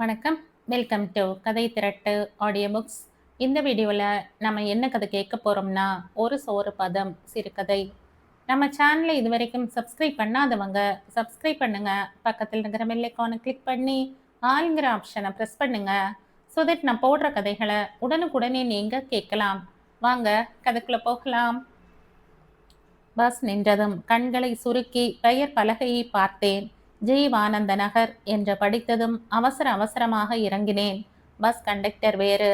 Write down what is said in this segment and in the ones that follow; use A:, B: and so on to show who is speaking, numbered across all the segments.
A: வணக்கம். Welcome to கதை திரட்டு audio books. இந்த வீடியோவில் நம்ம என்ன கதை கேட்க போகிறோம்னா, ஒரு சோறு பதம் சிறுகதை. நம்ம சேனலை இது வரைக்கும் சப்ஸ்கிரைப் பண்ணாதவங்க சப்ஸ்கிரைப் பண்ணுங்க. பக்கத்தில் இருக்கிற பெல் ஐகானை கிளிக் பண்ணி ஆளுங்கிற ஆப்ஷனை ப்ரெஸ் பண்ணுங்க. ஸோ தட் நான் போடுற கதைகளை உடனுக்குடனே நீங்கள் கேட்கலாம். வாங்க கதைக்குள்ளே போகலாம். பஸ் நின்றதும் கண்களை சுருக்கி பெயர் பலகையை பார்த்தேன். ஜீவானந்த நகர் என்று படித்ததும் அவசர அவசரமாக இறங்கினேன். பஸ் கண்டக்டர் வேறு.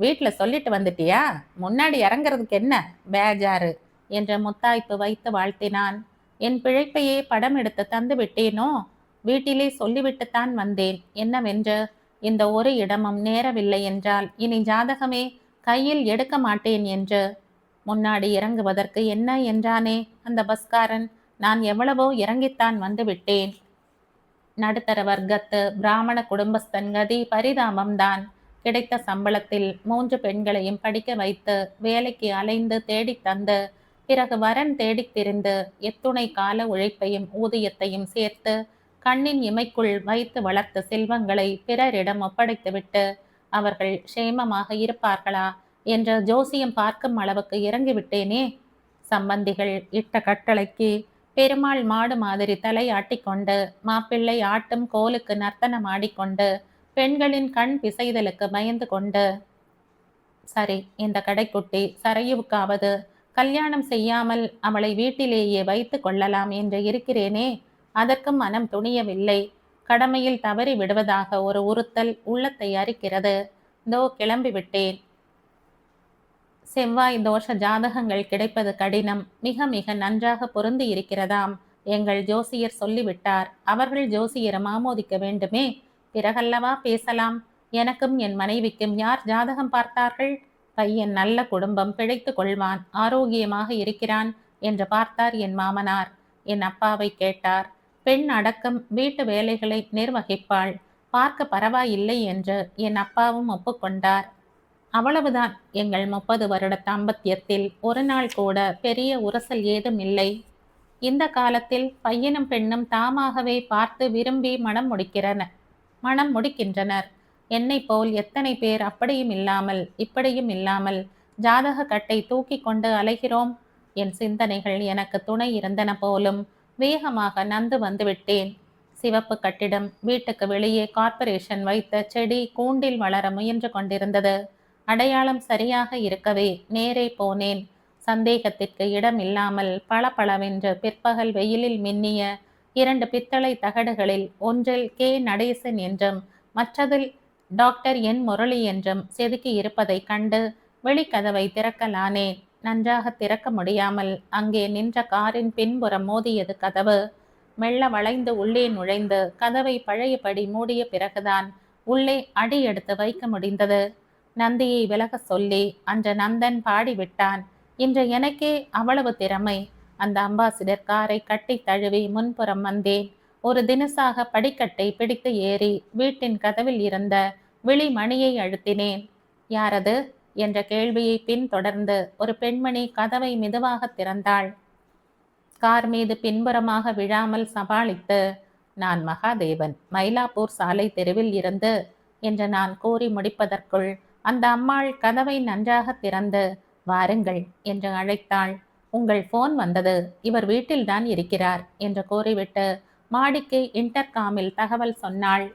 A: வீட்டில் சொல்லிட்டு வந்துட்டியா? முன்னாடி இறங்குறதுக்கு என்ன பேஜாரு என்ற முத்தாய்ப்பு வைத்து வாழ்த்தினான். என் பிழைப்பையே படம் எடுத்து தந்து விட்டேனோ? வீட்டிலே சொல்லிவிட்டுத்தான் வந்தேன். என்னவென்று, இந்த ஒரு இடமும் நேரவில்லை என்றால் இனி ஜாதகமே கையில் எடுக்க மாட்டேன் என்று. முன்னாடி இறங்குவதற்கு என்ன என்றானே அந்த பஸ்காரன். நான் எவ்வளவோ இறங்கித்தான் வந்து விட்டேன். நடுத்தர வர்க்கத்து பிராமண குடும்பஸ்தன் கதி பரிதாபம்தான். கிடைத்த சம்பளத்தில் 3 பெண்களையும் படிக்க வைத்து வேலைக்கு அலைந்து தேடித் தந்து பிறகு வரன் தேடித் திரிந்து எத்துணை கால உழைப்பையும் ஊதியத்தையும் சேர்த்து கண்ணின் இமைக்குள் வைத்து வளர்த்த செல்வங்களை பிறரிடம் ஒப்படைத்துவிட்டு அவர்கள் க்ஷேமமாக இருப்பார்களா என்ற ஜோசியம் பார்க்கும் அளவுக்கு இறங்கிவிட்டேனே. சம்பந்திகள் இட்ட கட்டளைக்கு பெருமாள் மாடு மாதிரி தலையாட்டிக்கொண்டு மாப்பிள்ளை ஆட்டும் கோலுக்கு நர்த்தனம் ஆடிக்கொண்டு பெண்களின் கண் பிசைதலுக்கு பயந்து கொண்டு, சரி, இந்த கடைக்குட்டி சரையுவுக்காவது கல்யாணம் செய்யாமல் அவளை வீட்டிலேயே வைத்து கொள்ளலாம் என்று இருக்கிறேனே. அதற்கும் மனம் துணியவில்லை. கடமையில் தவறி விடுவதாக ஒரு உறுத்தல் உள்ளத்தை அரிக்கிறது. தோ கிளம்பி விட்டேன். செவ்வாய் தோஷ ஜாதகங்கள் கிடைப்பது கடினம். மிக மிக நன்றாக பொருந்தி இருக்கிறதாம். எங்கள் ஜோசியர் சொல்லிவிட்டார். அவர்கள் ஜோசியரை ஆமோதிக்க வேண்டுமே, பிறகல்லவா பேசலாம். எனக்கும் என் மனைவிக்கும் யார் ஜாதகம் பார்த்தார்கள்? பையன் நல்ல குடும்பம், பிழைத்து கொள்வான், ஆரோக்கியமாக இருக்கிறான் என்று பார்த்தார் என் மாமனார். என் அப்பாவை கேட்டார். பெண் அடக்கம் வீட்டு வேலைகளை நிர்வகிப்பாள், பார்க்க பரவாயில்லை என்று என் அப்பாவும் ஒப்புக்கொண்டார். அவ்வளவுதான். எங்கள் 30 வருட தாம்பத்தியத்தில் ஒரு நாள் கூட பெரிய உரசல் ஏதும் இல்லை. இந்த காலத்தில் பையனும் பெண்ணும் தாமாகவே பார்த்து விரும்பி மனம் முடிக்கின்றனர். என்னை போல் எத்தனை பேர் அப்படியும் இல்லாமல் இப்படியும் இல்லாமல் ஜாதக கட்டை தூக்கி கொண்டு அலைகிறோம். என் சிந்தனைகள் எனக்கு துணை இருந்தன போலும். வேகமாக நந்து வந்துவிட்டேன். சிவப்பு கட்டிடம் வீட்டுக்கு வெளியே கார்ப்பரேஷன் வைத்த செடி கூண்டில் வளர முயன்று கொண்டிருந்தது. அடையாளம் சரியாக இருக்கவே நேரே போனேன். சந்தேகத்திற்கு இடம் இல்லாமல் பளபளவென்று பிற்பகல் வெயிலில் மின்னிய 2 பித்தளை தகடுகளில் ஒன்றில் கே நடேசன் என்றும் மற்றதில் டாக்டர் என் முரளி என்றும் செதுக்கி இருப்பதை கண்டு வெளிக்கதவை திறக்கலானேன். நன்றாக திறக்க முடியாமல் அங்கே நின்ற காரின் பின்புறம் மோதியது கதவு. மெல்ல வளைந்து உள்ளே நுழைந்து கதவை பழையபடி மூடிய பிறகுதான் உள்ளே அடி எடுத்து வைக்க முடிந்தது. நந்தியை விலக சொல்லி அன்று நந்தன் பாடிவிட்டான். இன்று எனக்கே அவ்வளவு திறமை. அந்த அம்பாசிடர் காரை கட்டி தழுவி முன்புறம் வந்தேன். ஒரு தினசாக படிக்கட்டை பிடித்து ஏறி வீட்டின் கதவில் இருந்த விழி மணியை அழுத்தினேன். யாரது என்ற கேள்வியை பின்தொடர்ந்து ஒரு பெண்மணி கதவை மெதுவாக திறந்தாள். கார் மீது பின்புறமாக விழாமல் சமாளித்து, நான் மகாதேவன், மயிலாப்பூர் சாலை தெருவில் இருந்து என்று நான் கூறி முடிப்பதற்குள் அந்த அம்மாள் கதவை நன்றாக திறந்து, வாருங்கள் என்று அழைத்தாள். உங்கள் போன் வந்தது, இவர் வீட்டில்தான் இருக்கிறார் என்று கூறிவிட்டு மாடிக்கு இன்டர்காமில் தகவல் சொன்னாள்.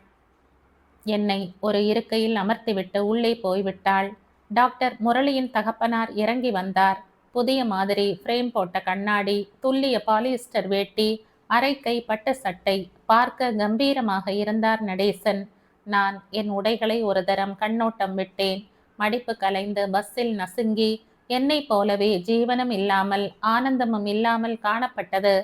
A: என்னை ஒரு இருக்கையில் அமர்த்திவிட்டு உள்ளே போய்விட்டாள். டாக்டர் முரளியின் தகப்பனார் இறங்கி வந்தார். புதிய மாதிரி ஃப்ரேம் போட்ட கண்ணாடி, துல்லிய பாலிஸ்டர் வேட்டி, அரைக்கை பட்டு சட்டை, பார்க்க கம்பீரமாக இருந்தார் நடேசன். நான் என் உடைகளை ஒரு தரம் கண்ணோட்டம் விட்டேன். மடிப்பு கலைந்து பஸ்ஸில் நசுங்கி என்னை போலவே ஜீவனம் இல்லாமல் ஆனந்தமும் இல்லாமல் காணப்பட்டது.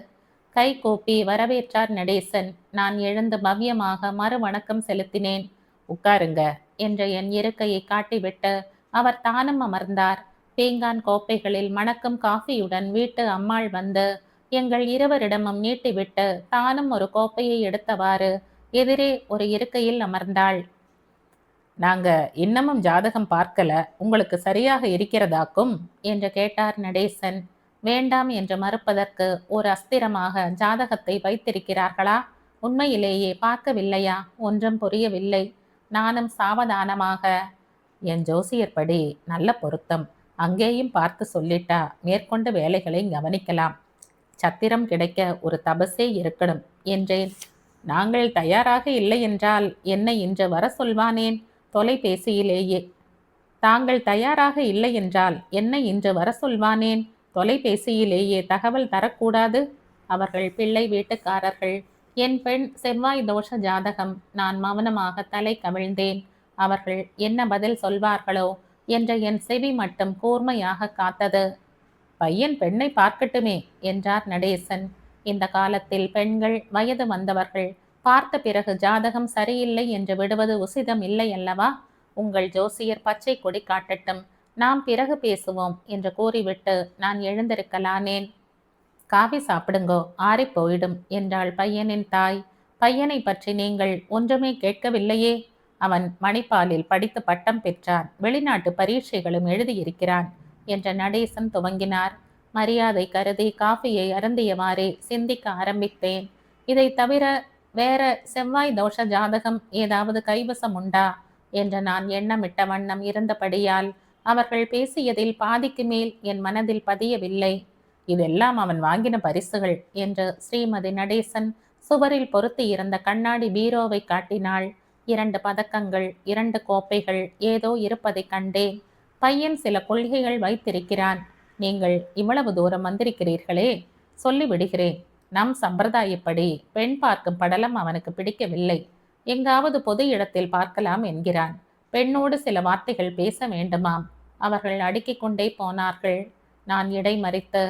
A: கை கூப்பி வரவேற்றார் நடேசன். நான் எழுந்து பவ்யமாக மறு வணக்கம் செலுத்தினேன். உட்காருங்க என்ற என் இருக்கையை காட்டிவிட்டு அவர் தானும் அமர்ந்தார். பீங்கான் கோப்பைகளில் மணக்கும் காஃபியுடன் வீட்டு அம்மாள் வந்து எங்கள் இருவரிடமும் நீட்டிவிட்டு தானும் ஒரு கோப்பையை எடுத்தவாறு எதிரே ஒரு இருக்கையில் அமர்ந்தாள். நாங்க இன்னமும் ஜாதகம் பார்க்கல, உங்களுக்கு சரியாக இருக்கிறதாக்கும் என்று கேட்டார் நடேசன். வேண்டாம் என்று மறுப்பதற்கு ஒரு அஸ்திரமாக ஜாதகத்தை வைத்திருக்கிறார்களா? உண்மையிலேயே பார்க்கவில்லையா? ஒன்றும் புரியவில்லை. நானும் சாவதானமாக, என் ஜோசியர்படி நல்ல பொருத்தம், அங்கேயும் பார்த்து சொல்லிட்டா மேற்கொண்ட வேலைகளை கவனிக்கலாம். சத்திரம் கிடைக்க ஒரு தபசே இருக்கணும் என்றேன். நாங்கள் தயாராக இல்லை என்றால் என்னை இன்று வர சொல்வானேன்? தொலைபேசியிலேயே. தாங்கள் தயாராக இல்லை என்றால் என்னை இன்று வர சொல்வானேன்? தொலைபேசியிலேயே தகவல் தரக்கூடாது? அவர்கள் பிள்ளை வீட்டுக்காரர்கள். என் பெண் செவ்வாய் தோஷ ஜாதகம். நான் மௌனமாக தலை கவிழ்ந்தேன். அவர்கள் என்ன பதில் சொல்வார்களோ என்ற என் செவி மட்டும் கூர்மையாக காத்தது. பையன் பெண்ணை பார்க்கட்டுமே என்றார் நடேசன். இந்த காலத்தில் பெண்கள் வயது வந்தவர்கள் பார்த்த பிறகு ஜாதகம் சரியில்லை என்று விடுவது உசிதம் இல்லை அல்லவா? உங்கள் ஜோசியர் பச்சை கொடி காட்டட்டும், நாம் பிறகு பேசுவோம் என்று கூறிவிட்டு நான் எழுந்திருக்கலானேன். காபி சாப்பிடுங்கோ, ஆறி போயிடும் என்றாள் பையனின் தாய். பையனை பற்றி நீங்கள் ஒன்றுமே கேட்கவில்லையே? அவன் மணிப்பாலில் படித்து பட்டம் பெற்றான், வெளிநாட்டு பரீட்சைகளும் எழுதியிருக்கிறான் என்ற நடேசன் துவங்கினார். மரியாதை கருதி காஃபியை அருந்தியவாறே சிந்திக்க ஆரம்பித்தேன். இதை தவிர வேற செவ்வாய் தோஷ ஜாதகம் ஏதாவது கைவசம் உண்டா என்று நான் எண்ணமிட்ட வண்ணம் இருந்தபடியால் அவர்கள் பேசியதில் பாதிக்கு மேல் என் மனதில் பதியவில்லை. இதெல்லாம் அவன் வாங்கின பரிசுகள் என்று ஸ்ரீமதி நடேசன் சுவரில் பொருத்தி இருந்த கண்ணாடி பீரோவை காட்டினாள். 2 பதக்கங்கள், 2 கோப்பைகள் ஏதோ இருப்பதை கண்டேன். பையன் சில கொள்கைகள் வைத்திருக்கிறான். நீங்கள் இவ்வளவு தூரம் வந்திருக்கிறீர்களே, சொல்லிவிடுகிறேன். நம் சம்பிரதாயப்படி பெண் பார்க்கும் படலம் அவனுக்கு பிடிக்கவில்லை. எங்காவது பொது இடத்தில் பார்க்கலாம் என்கிறான். பெண்ணோடு சில வார்த்தைகள் பேச வேண்டுமாம். அவர்கள் அடுக்கிக் கொண்டே போனார்கள். நான் இடைமறித்து,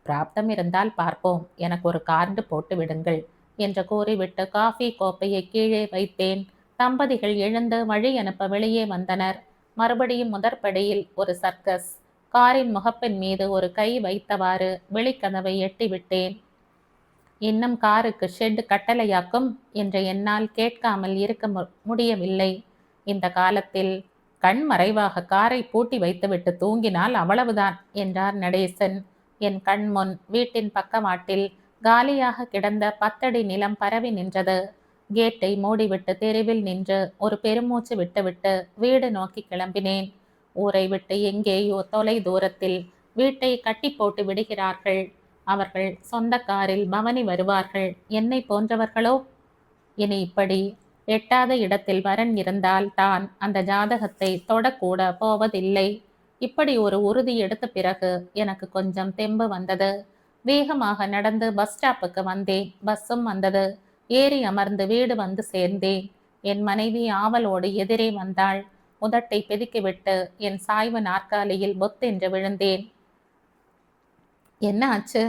A: பிராப்தம் இருந்தால் பார்ப்போம், எனக்கு ஒரு கார்டு போட்டு விடுங்கள் என்று கூறிவிட்டு காஃபி கோப்பையை கீழே வைத்தேன். தம்பதிகள் எழுந்து வழி அனுப்ப வெளியே வந்தனர். மறுபடியும் முதற்படியில் ஒரு சர்க்கஸ். காரின் முகப்பின் மீது ஒரு கை வைத்தவாறு வெளிக்கதவை எட்டிவிட்டேன். இன்னும் காருக்கு ஷெட் கட்டளையாக்கும் என்று என்னால் கேட்காமல் இருக்க முடியவில்லை. இந்த காலத்தில் கண் மறைவாக காரை பூட்டி வைத்துவிட்டு தூங்கினால் அவ்வளவுதான் என்றார் நடேசன். என் கண் முன் வீட்டின் பக்கவாட்டில் காலியாக கிடந்த 10 அடி நிலம் பரவி நின்றது. கேட்டை மூடிவிட்டு தெருவில் நின்று ஒரு பெருமூச்சு விட்டுவிட்டு வீடு நோக்கி கிளம்பினேன். ஊரை விட்டு எங்கேயோ தொலை தூரத்தில் வீட்டை கட்டி போட்டு விடுகிறார்கள். அவர்கள் சொந்த காரில் பவனி வருவார்கள். என்னை போன்றவர்களோ? இனி இப்படி எட்டாத இடத்தில் வரன் இருந்தால் தான் அந்த ஜாதகத்தை தொடக்கூட போவதில்லை. இப்படி ஒரு உறுதி எடுத்த பிறகு எனக்கு கொஞ்சம் தெம்பு வந்தது. வேகமாக நடந்து பஸ் ஸ்டாப்புக்கு வந்தேன். பஸ்ஸும் வந்தது. ஏறி அமர்ந்து வீடு வந்து சேர்ந்தேன். என் மனைவி ஆவலோடு எதிரே வந்தாள். உதட்டை பிதுக்கிவிட்டு என் சாய்வு நாற்காலியில் பொத்தென்று விழுந்தேன். என்ன ஆச்சு?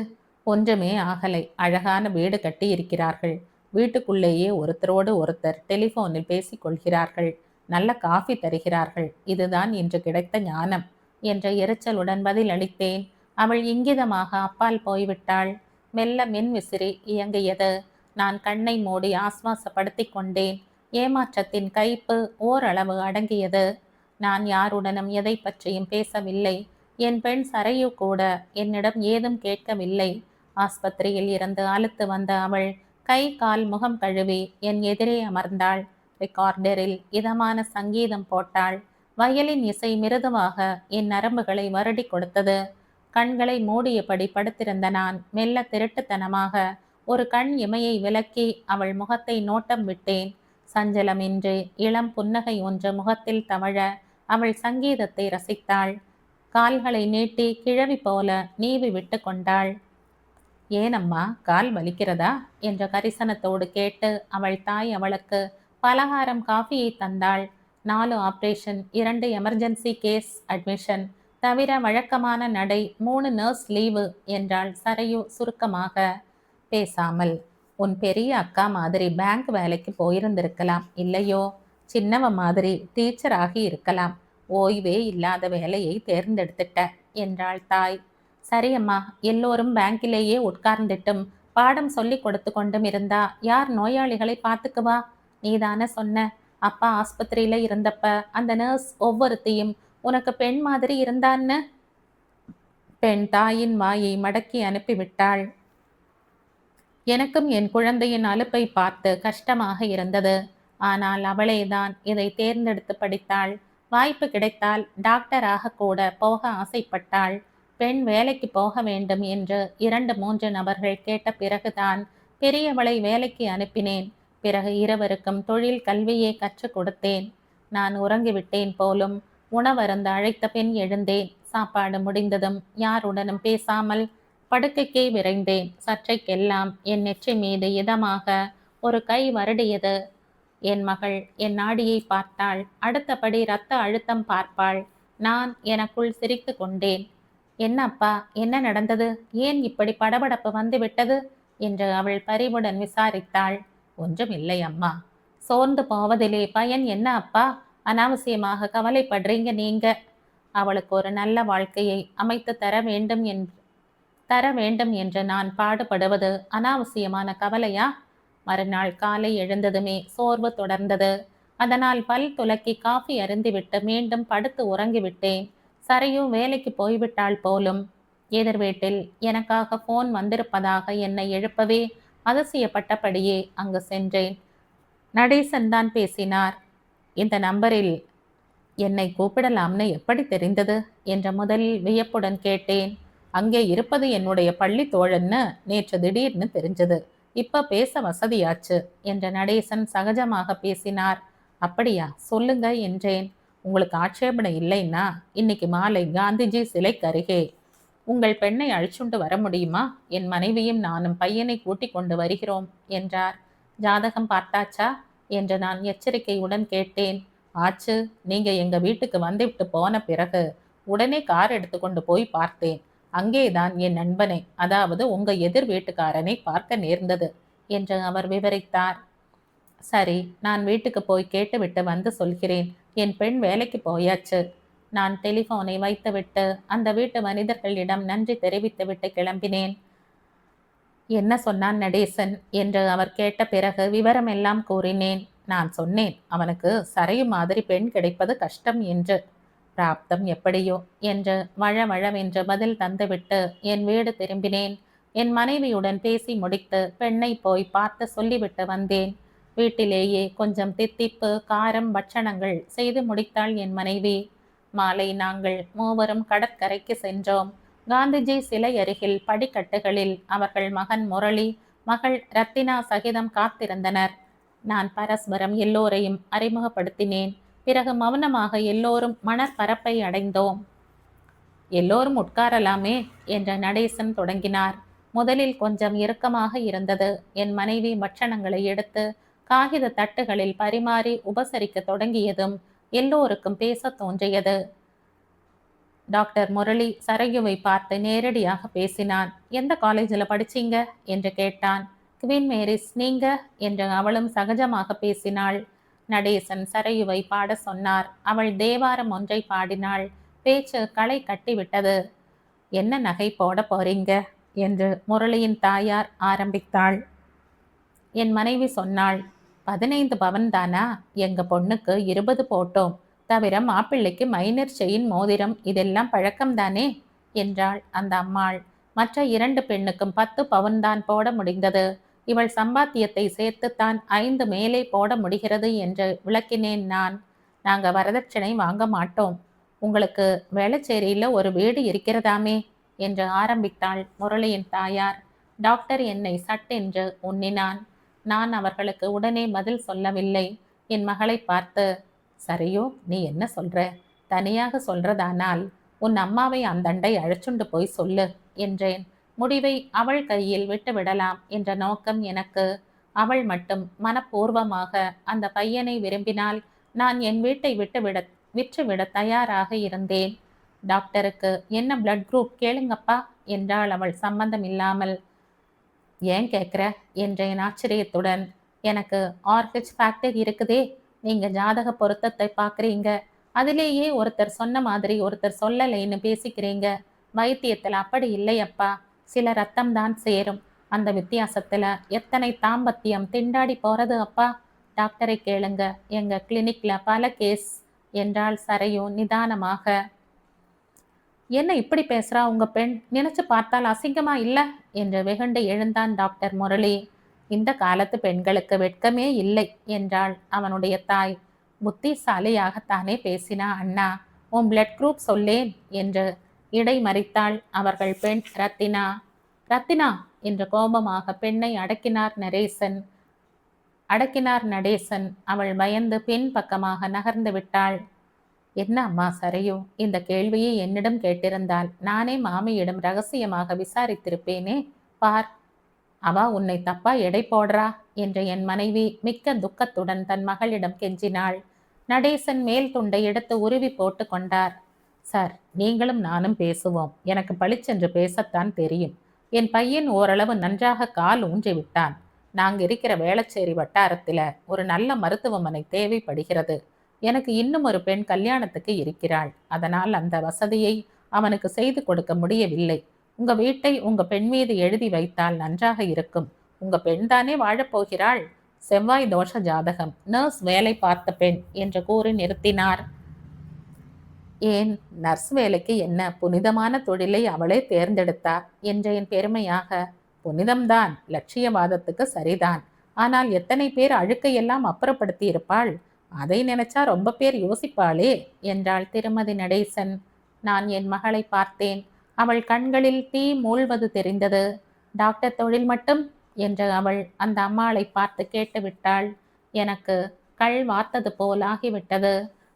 A: ஒன்றுமே ஆகலை. அழகான வீடு கட்டி இருக்கிறார்கள். வீட்டுக்குள்ளேயே ஒருத்தரோடு ஒருத்தர் டெலிஃபோனில் பேசிக்கொள்கிறார்கள். நல்ல காஃபி தருகிறார்கள். இதுதான் இன்று கிடைத்த ஞானம் என்ற எரிச்சலுடன் பதில் அளித்தேன். அவள் இங்கிதமாக அப்பால் போய்விட்டாள். மெல்ல மின் விசிறி இயங்கியது. நான் கண்ணை மூடி ஆஸ்வாசப்படுத்தி கொண்டேன். ஏமாற்றத்தின் கைப்பு ஓரளவு அடங்கியது. நான் யாருடனும் எதை பற்றியும் பேசவில்லை. என் பெண் சரையு கூட என்னிடம் ஏதும் கேட்கவில்லை. ஆஸ்பத்திரியில் இருந்து அலுத்து வந்த அவள் கை கால் முகம் கழுவி என் எதிரே அமர்ந்தாள். ரெக்கார்டரில் இதமான சங்கீதம் போட்டாள். வயலின் இசை மிருதுவாக என் நரம்புகளை வருடி கொடுத்தது. கண்களை மூடியபடி படுத்திருந்த நான் மெல்ல திருட்டுத்தனமாக ஒரு கண் இமையை விலக்கி அவள் முகத்தை நோட்டம் விட்டேன். சஞ்சலமின்றி இளம் புன்னகை ஒன்று முகத்தில் தவழ அவள் சங்கீதத்தை ரசித்தாள். கால்களை நீட்டி கிழவி போல நீவி விட்டு கொண்டாள். ஏனம்மா, கால் வலிக்கிறதா என்ற கரிசனத்தோடு கேட்டு அவள் தாய் அவளுக்கு பலகாரம் காஃபியை தந்தாள். 4 ஆப்ரேஷன், 2 எமர்ஜென்சி கேஸ் அட்மிஷன், தவிர வழக்கமான நடை, 3 நர்ஸ் லீவு என்றாள் சரையு சுருக்கமாக. பேசாமல் உன் பெரிய அக்கா மாதிரி பேங்க் வேலைக்கு போயிருந்திருக்கலாம், இல்லையோ சின்னவ மாதிரி டீச்சர் ஆகி இருக்கலாம். ஓய்வே இல்லாத வேலையை தேர்ந்தெடுத்துட்ட என்றாள் தாய். சரியம்மா, எல்லோரும் பேங்கிலேயே உட்கார்ந்துட்டும் பாடம் சொல்லி கொடுத்து கொண்டும் இருந்தா யார் நோயாளிகளை பார்த்துக்குவா? நீதானே சொன்ன, அப்பா ஆஸ்பத்திரியில இருந்தப்ப அந்த நர்ஸ் ஒவ்வொருத்தையும் உனக்கு பெண் மாதிரி இருந்தான்னு. பெண் தாயின் வாயை மடக்கி அனுப்பிவிட்டாள். எனக்கும் என் குழந்தையின் அலுப்பை பார்த்து கஷ்டமாக இருந்தது. ஆனால் அவளேதான் இதை தேர்ந்தெடுத்து படித்தாள். வாய்ப்பு கிடைத்தால் டாக்டராக கூட போக ஆசைப்பட்டாள். பெண் வேலைக்கு போக வேண்டும் என்று 2-3 நபர்கள் கேட்ட பிறகுதான் பெரியவளை வேலைக்கு அனுப்பினேன். பிறகு இருவருக்கும் தொழில் கல்வியை கற்றுக் கொடுத்தேன். நான் உறங்கிவிட்டேன் போலும். உணவருந்த அழைத்த பின் எழுந்தேன். சாப்பாடு முடிந்ததும் யாருடனும் பேசாமல் படுக்கைக்கே விரைந்தேன். சற்றைக்கெல்லாம் என் நெற்றி மீது இதமாக ஒரு கை வருடியது. என் மகள் என் நாடியை பார்த்தாள். அடுத்தபடி இரத்த அழுத்தம் பார்ப்பாள். நான் எனக்குள் சிரித்து கொண்டேன். என்ன அப்பா, என்ன நடந்தது? ஏன் இப்படி படபடப்பு வந்துவிட்டது என்று அவள் பரிவுடன் விசாரித்தாள். ஒன்றும் இல்லை அம்மா. சோர்ந்து போவதிலே பயன் என்ன அப்பா? அனாவசியமாக கவலைப்படுறீங்க நீங்க. அவளுக்கு ஒரு நல்ல வாழ்க்கையை அமைத்து தர வேண்டும் என்று நான் பாடுபடுவது அனாவசியமான கவலையா? மறுநாள் காலை எழுந்ததுமே சோர்வு தொடர்ந்தது. அதனால் பல் துலக்கி காஃபி அருந்திவிட்டு மீண்டும் படுத்து உறங்கிவிட்டேன். சரையும் வேலைக்கு போய்விட்டாள் போலும். எதிர் வீட்டில் எனக்காக போன் வந்திருப்பதாக என்னை எழுப்பவே அதிசயப்பட்டபடியே அங்கு சென்றேன். நடேசன் தான் பேசினார். இந்த நம்பரில் என்னை கூப்பிடலாம்னு எப்படி தெரிந்தது என்ற முதலில் வியப்புடன் கேட்டேன். அங்கே இருப்பது என்னுடைய பள்ளி தோழன்னு நேற்று திடீர்னு தெரிஞ்சது. இப்ப பேச வசதியாச்சு என்ற நடேசன் சகஜமாக பேசினார். அப்படியா, சொல்லுங்க என்றேன். உங்களுக்கு ஆட்சேபனை இல்லைன்னா இன்னைக்கு மாலை காந்திஜி சிலைக்கு அருகே உங்கள் பெண்ணை அழைச்சுண்டு வர முடியுமா? என் மனைவியும் நானும் பையனை கூட்டிக் கொண்டு வருகிறோம் என்றார். ஜாதகம் பார்த்தாச்சா என்று நான் எச்சரிக்கையுடன் கேட்டேன். ஆச்சு. நீங்க எங்க வீட்டுக்கு வந்துவிட்டு போன பிறகு உடனே கார் எடுத்துக்கொண்டு போய் பார்த்தேன். அங்கேதான் என் நண்பனை, அதாவது உங்க எதிர் வீட்டுக்காரனை பார்க்க நேர்ந்தது என்று அவர் விவரித்தார். சரி, நான் வீட்டுக்கு போய் கேட்டுவிட்டு வந்து சொல்கிறேன். என் பெண் வேலைக்கு போயாச்சு. நான் டெலிஃபோனை வைத்துவிட்டு அந்த வீட்டு மனிதர்களிடம் நன்றி தெரிவித்துவிட்டு கிளம்பினேன். என்ன சொன்னான் நடேசன் என்று அவர் கேட்ட பிறகு விவரமெல்லாம் கூறினேன். நான் சொன்னேன், அவனுக்கு சரையு மாதிரி பெண் கிடைப்பது கஷ்டம் என்று. பிராப்தம் எப்படியோ என்று வழவழவென்று பதில் தந்துவிட்டு என் வீடு திரும்பினேன். என் மனைவியுடன் பேசி முடித்து பெண்ணை போய் பார்த்து சொல்லிவிட்டு வந்தேன். வீட்டிலேயே கொஞ்சம் தித்திப்பு காரம் பட்சணங்கள் செய்து முடித்தாள் என் மனைவி. மாலை நாங்கள் மூவரும் கடற்கரைக்கு சென்றோம். காந்திஜி சிலை அருகில் படிக்கட்டுகளில் அவர்கள் மகன் முரளி, மகள் ரத்தினா சகிதம் காத்திருந்தனர். நான் பரஸ்பரம் எல்லோரையும் அறிமுகப்படுத்தினேன். பிறகு மௌனமாக எல்லோரும் மணற்பரப்பை அடைந்தோம். எல்லோரும் உட்காரலாமே என்ற நடேசன் தொடங்கினார். முதலில் கொஞ்சம் இறுக்கமாக இருந்தது. என் மனைவி பட்சணங்களை எடுத்து காகித தட்டுகளில் பரிமாறி உபசரிக்க தொடங்கியதும் எல்லோருக்கும் பேச தோன்றியது. டாக்டர் முரளி சரையுவை பார்த்து நேரடியாக பேசினான். எந்த காலேஜில் படிச்சீங்க என்று கேட்டான். Queen Mary's. நீங்க என்று அவளும் சகஜமாக பேசினாள். நடேசன் சரையுவை பாட சொன்னார். அவள் தேவாரம் ஒன்றை பாடினாள். பேச்சு களை கட்டிவிட்டது. என்ன நகை போட போறீங்க என்று முரளியின் தாயார் ஆரம்பித்தாள். என் மனைவி சொன்னாள். 15 பவன் தானா? எங்க பொண்ணுக்கு 20 போட்டோம். தவிர மாப்பிள்ளைக்கு மைனர் செயின் மோதிரம் இதெல்லாம் பழக்கம்தானே என்றாள் அந்த அம்மாள். மற்ற 2 பெண்ணுக்கும் 10 பவுன் தான் போட முடிந்தது. இவள் சம்பாத்தியத்தை சேர்த்துத்தான் 5 மேலே போட முடிகிறது என்று விளக்கினேன் நான். நாங்க வரதட்சணை வாங்க மாட்டோம். உங்களுக்கு வேளச்சேரியில ஒரு வீடு இருக்கிறதாமே என்று ஆரம்பித்தாள் முரளியின் தாயார். டாக்டர் என்னை சட்டென்று உன்னினான். நான் அவர்களுக்கு உடனே பதில் சொல்லவில்லை. என் மகளை பார்த்து, சரியோ, நீ என்ன சொல்ற? தனியாக சொல்றதானால் உன் அம்மாவை அந்தண்டை அழைச்சுண்டு போய் சொல்லு என்றேன். முடிவை அவள் கையில் விட்டுவிடலாம் என்ற நோக்கம் எனக்கு. அவள் மட்டும் மனப்பூர்வமாக அந்த பையனை விரும்பினால் நான் என் வீட்டை விற்றுவிட தயாராக இருந்தேன். டாக்டருக்கு என்ன பிளட் குரூப் கேளுங்கப்பா என்றாள் அவள் சம்பந்தம் இல்லாமல். ஏன் கேட்குற என்றேன் ஆச்சரியத்துடன். எனக்கு RH ஃபேக்டர் இருக்குதே. நீங்க ஜாதக பொருத்தத்தை பார்க்குறீங்க. அதிலேயே ஒருத்தர் சொன்ன மாதிரி ஒருத்தர் சொல்லலைன்னு பேசிக்கிறீங்க. வைத்தியத்தில் அப்படி இல்லையப்பா. சில ரத்தம்தான் சேரும். அந்த வித்தியாசத்துல எத்தனை தாம்பத்தியம் திண்டாடி போறது அப்பா. டாக்டரை கேளுங்க, எங்க கிளினிக்ல பல கேஸ் என்றாள் சரையு நிதானமாக. என்ன இப்படி பேசுறா உங்க பெண்? நினைச்சு பார்த்தால் அசிங்கமா இல்ல என்று வெகுண்டு எழுந்தான் டாக்டர் முரளி. இந்த காலத்து பெண்களுக்கு வெட்கமே இல்லை என்றாள் அவனுடைய தாய். புத்திசாலியாகத்தானே பேசினா அண்ணா. உன் பிளட் குரூப் சொல்லேன் என்று இடைமறித்தாள் அவர்கள் பெண் ரத்தினா. ரத்தினா என்று கோபமாக பெண்ணை அடக்கினார் நடேசன். அவள் பயந்து பின் பக்கமாக நகர்ந்து விட்டாள். என்ன அம்மா சரையோ, இந்த கேள்வியை என்னிடம் கேட்டிருந்தால் நானே மாமியிடம் ரகசியமாக விசாரித்திருப்பேனே. பார், அவ உன்னை தப்பா எடை போடுறா என்று என் மனைவி மிக்க துக்கத்துடன் தன் மகளிடம் கெஞ்சினாள். நடேசன் மேல் துண்டை எடுத்து உருவி போட்டு கொண்டார். சார், நீங்களும் நானும் பேசுவோம். எனக்கு பளிச்சென்று பேசத்தான் தெரியும். என் பையன் ஓரளவு நன்றாக கால் ஊன்றி விட்டான். நாங்க இருக்கிற வேளச்சேரி வட்டாரத்துல ஒரு நல்ல மருத்துவமனை தேவைப்படுகிறது. எனக்கு இன்னும் ஒரு பெண் கல்யாணத்துக்கு இருக்கிறாள். அதனால் அந்த வசதியை அவனுக்கு செய்து கொடுக்க முடியவில்லை. உங்க வீட்டை உங்க பெண் மீது எழுதி வைத்தால் நன்றாக இருக்கும். உங்க பெண் தானே வாழப்போகிறாள். செவ்வாய் தோஷ ஜாதகம், நர்ஸ் வேலை பார்த்த பெண் என்று கூறி நிறுத்தினார். ஏன், நர்ஸ் வேலைக்கு என்ன, புனிதமான தொழிலை அவளே தேர்ந்தெடுத்தார் என்றேன் பெருமையாக. புனிதம்தான், லட்சியவாதத்துக்கு சரிதான். ஆனால் எத்தனை பேர் அழுக்கையெல்லாம் அப்புறப்படுத்தி இருப்பாள். அதை நினைச்சா ரொம்ப பேர் யோசிப்பாளே என்றாள் திருமதி நடேசன். நான் என் மகளை பார்த்தேன். அவள் கண்களில் தீ மூழ்வது தெரிந்தது. டாக்டர் தொழில் மட்டும் என்று அவள் அந்த அம்மாளை பார்த்து கேட்டுவிட்டாள். எனக்கு கள் வார்த்தது போலாகிவிட்டது.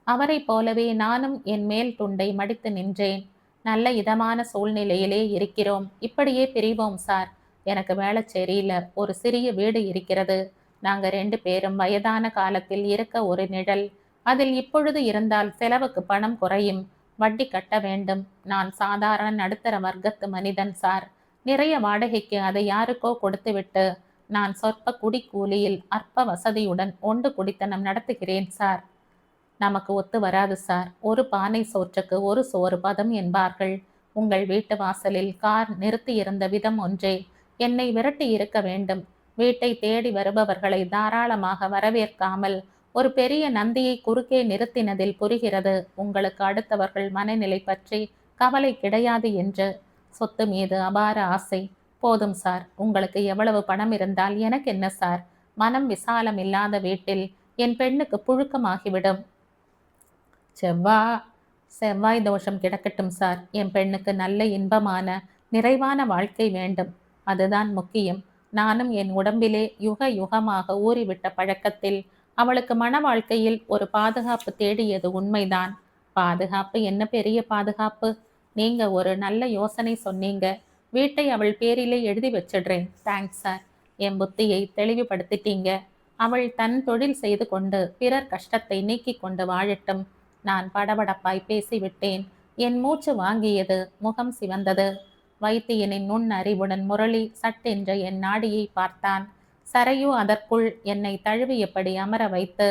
A: அவரை போலவே நானும் என் மேல் துண்டை மடித்து நின்றேன். நல்ல இதமான சூழ்நிலையிலே இருக்கிறோம். இப்படியே பிரிவோம் சார். எனக்கு வேளச்சேரியில ஒரு சிறிய வீடு இருக்கிறது. நாங்க 2 பேரும் வயதான காலத்தில் இருக்க ஒரு நிழல். அதில் இப்பொழுது இருந்தால் செலவுக்கு பணம் குறையும். வட்டி கட்ட வேண்டும். நான் சாதாரண நடுத்தர வர்க்கத்து மனிதன் சார். நிறைய வாடகைக்கு அதை யாருக்கோ கொடுத்துவிட்டு நான் சொற்ப குடிக்கூலியில் அற்ப வசதியுடன் ஒன்று குடித்தனம் நடத்துகிறேன் சார். நமக்கு ஒத்து வராது சார். ஒரு பானை சோற்றுக்கு ஒரு சோறு பதம் என்பார்கள். உங்கள் வீட்டு வாசலில் கார் நிறுத்தி இருந்த விதம் ஒன்றே. என்னை விரட்டி இருக்க வேண்டும். வீட்டை தேடி வருபவர்களை தாராளமாக வரவேற்காமல் ஒரு பெரிய நந்தியை குறுக்கே நிறுத்தினதில் புரிகிறது உங்களுக்கு அடுத்தவர்கள் மனநிலை பற்றி கவலை கிடையாது என்று. சொத்து மீது அபார ஆசை. போதும் சார், உங்களுக்கு எவ்வளவு பணம் இருந்தால் எனக்கு என்ன சார். மனம் விசாலம் இல்லாத வீட்டில் என் பெண்ணுக்கு புழுக்கமாகிவிடும். செவ்வாய் தோஷம் கிடக்கட்டும் சார். என் பெண்ணுக்கு நல்ல இன்பமான நிறைவான வாழ்க்கை வேண்டும். அதுதான் முக்கியம். நானும் என் உடம்பிலே யுக யுகமாக ஊறிவிட்ட பழக்கத்தில் அவளுக்கு மன வாழ்க்கையில் ஒரு பாதுகாப்பு தேடியது உண்மைதான். பாதுகாப்பு என்ன பெரிய பாதுகாப்பு? நீங்க ஒரு நல்ல யோசனை சொன்னீங்க. வீட்டை அவள் பேரிலே எழுதி வச்சிடுறேன். Thanks sir. என் புத்தியை தெளிவுபடுத்திட்டீங்க. அவள் தன் தொழில் செய்து கொண்டு பிறர் கஷ்டத்தை நீக்கி கொண்டு வாழட்டும். நான் படபடப்பாய் பேசிவிட்டேன். என் மூச்சு வாங்கியது. முகம் சிவந்தது. வைத்தியனின் நுண் அறிவுடன் முரளி சட்டென்று என் நாடியை பார்த்தான். சரையு அதற்குள் என்னை தழுவியபடி அமர வைத்து,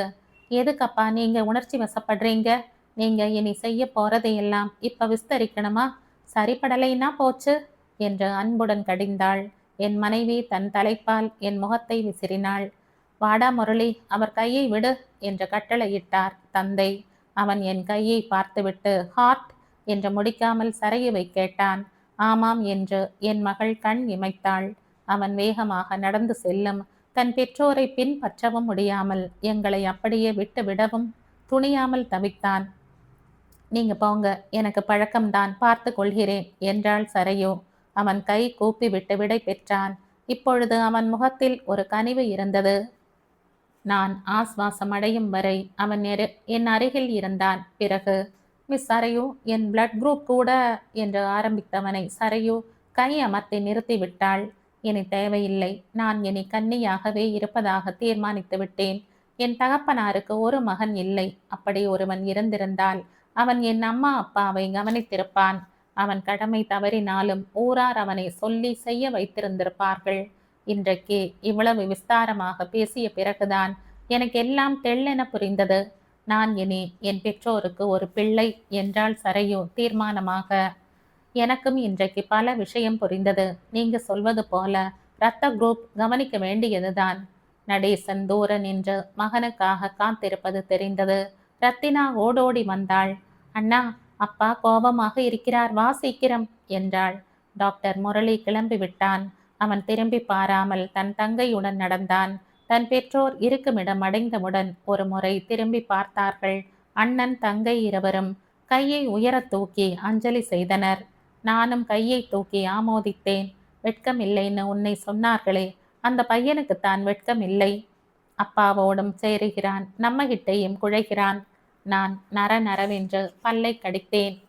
A: எதுக்கப்பா நீங்க உணர்ச்சி வசப்படுறீங்க? நீங்க இனி செய்ய போறதையெல்லாம் இப்ப விஸ்தரிக்கணுமா? சரிப்படலைன்னா போச்சு என்று அன்புடன் கடிந்தாள். என் மனைவி தன் தலைப்பால் என் முகத்தை விசிறினாள். வாடா முரளி, அவர் கையை விடு என்று கட்டளையிட்டார் தந்தை. அவன் என் கையை பார்த்துவிட்டு ஹார்ட் என்று முடிக்காமல் சரையுவை கேட்டான். ஆமாம் என்று என் மகள் கண் இமைத்தாள். அவன் வேகமாக நடந்து செல்லும். தன் பெற்றோரை பின்பற்றவும் முடியாமல் எங்களை அப்படியே விட்டு விடவும் துணியாமல் தவித்தான். நீங்க போங்க, எனக்கு பழக்கம்தான், பார்த்து கொள்கிறேன் என்றாள் சரையோ. அவன் கை கூப்பி விட்டு விடை பெற்றான். இப்பொழுது அவன் முகத்தில் ஒரு கனிவு இருந்தது. நான் ஆஸ்வாசம் அடையும் வரை அவன் என் அருகில் இருந்தான். பிறகு, மிஸ் சரையு, என் பிளட் குரூப் கூட என்று ஆரம்பித்தவனை சரையு கை அமர்த்தி நிறுத்திவிட்டாள். இனி தேவையில்லை. நான் இனி கன்னியாகவே இருப்பதாக தீர்மானித்து விட்டேன். என் தகப்பனாருக்கு ஒரு மகன் இல்லை. அப்படி ஒருவன் இருந்திருந்தால் அவன் என் அம்மா அப்பாவை கவனித்திருப்பான். அவன் கடமை தவறினாலும் ஊரார் அவனை சொல்லி செய்ய வைத்திருந்திருப்பார்கள். இன்றைக்கு இவ்வளவு விஸ்தாரமாக பேசிய பிறகுதான் எனக்கு எல்லாம் தெள்ளென புரிந்தது. நான் இனி என் பெற்றோருக்கு ஒரு பிள்ளை என்றாள் சரையு தீர்மானமாக. எனக்கும் இன்றைக்கு பல விஷயம் புரிந்தது. நீங்க சொல்வது போல இரத்த குரூப் கவனிக்க வேண்டியதுதான். நடேசன் தூர நின்று மகனுக்காக காத்திருப்பது தெரிந்தது. ரத்தினா ஓடோடி வந்தாள். அண்ணா, அப்பா கோபமாக இருக்கிறார், வா சீக்கிரம் என்றாள். டாக்டர் முரளி கிளம்பி விட்டான். அவன் திரும்பி பாராமல் தன் தங்கையுடன் நடந்தான். தன் பெற்றோர் இருக்குமிடம் அடைந்தவுடன் ஒரு முறை திரும்பி பார்த்தார்கள். அண்ணன் தங்கை இருவரும் கையை உயரத் தூக்கி அஞ்சலி செய்தனர். நானும் கையை தூக்கி ஆமோதித்தேன். வெட்கமில்லைன்னு உன்னை சொன்னார்களே, அந்த பையனுக்குத்தான் வெட்கமில்லை. அப்பாவோடும் சேருகிறான், நம்மகிட்டையும் குழைகிறான். நான் நரநரவென்று பல்லை கடித்தேன்.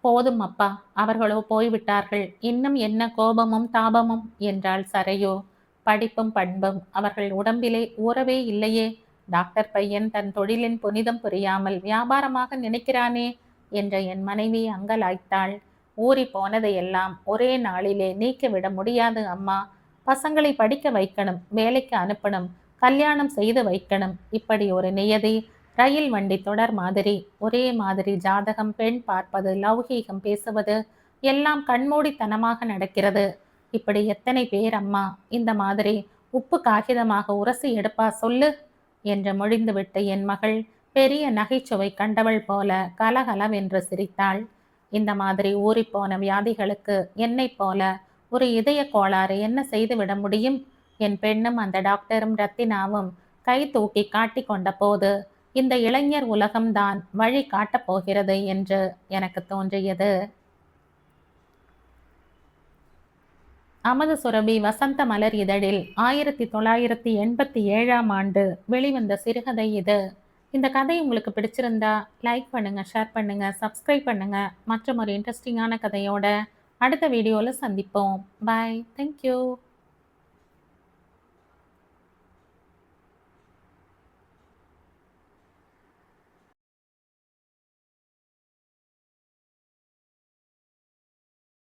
A: போதும் அப்பா, அவர்களோ போய்விட்டார்கள். இன்னும் என்ன கோபமும் தாபமும் என்றாள் சரையோ. படிப்பும் பண்பும் அவர்கள் உடம்பிலே ஊறவே இல்லையே. டாக்டர் பையன் தன் தொழிலின் புனிதம் புரியாமல் வியாபாரமாக நினைக்கிறானே என்ற என் மனைவி அங்கலாய்த்தாள். ஊறி போனதையெல்லாம் ஒரே நாளிலே நீக்கிவிட முடியாது அம்மா. பசங்களை படிக்க வைக்கணும், வேலைக்கு அனுப்பணும், கல்யாணம் செய்து வைக்கணும். இப்படி ஒரு நியதி ரயில் வண்டி தொடர் மாதிரி, ஒரே மாதிரி ஜாதகம், பெண் பார்ப்பது, லௌகீகம் பேசுவது எல்லாம் கண்மூடித்தனமாக நடக்கிறது. இப்படி எத்தனை பேர் அம்மா இந்த மாதிரி உப்பு காகிதமாக உரசி எடுப்பா சொல்லு என்று மொழிந்துவிட்டு என் மகள் பெரிய நகைச்சுவை கண்டவள் போல கலகலவென்று சிரித்தாள். இந்த மாதிரி ஊறிப்போன வியாதிகளுக்கு என்னை போல ஒரு இதய கோளாறு என்ன செய்துவிட முடியும்? என் பெண்ணும் அந்த டாக்டரும் ரத்தினாவும் கை தூக்கி காட்டி கொண்ட போது இந்த இளைஞர் உலகம்தான் வழி காட்டப் போகிறது என்று எனக்கு தோன்றியது. அமது சுரபி வசந்த மலர் இதழில் 1987ஆம் ஆண்டு வெளிவந்த சிறுகதை இது. இந்த கதை உங்களுக்கு பிடிச்சிருந்தா லைக் பண்ணுங்க, ஷேர் பண்ணுங்க, சப்ஸ்கிரைப் பண்ணுங்க. மற்றும் ஒரு இன்ட்ரெஸ்டிங்கான கதையோட அடுத்த வீடியோவில் சந்திப்போம். பாய். தேங்க்யூ.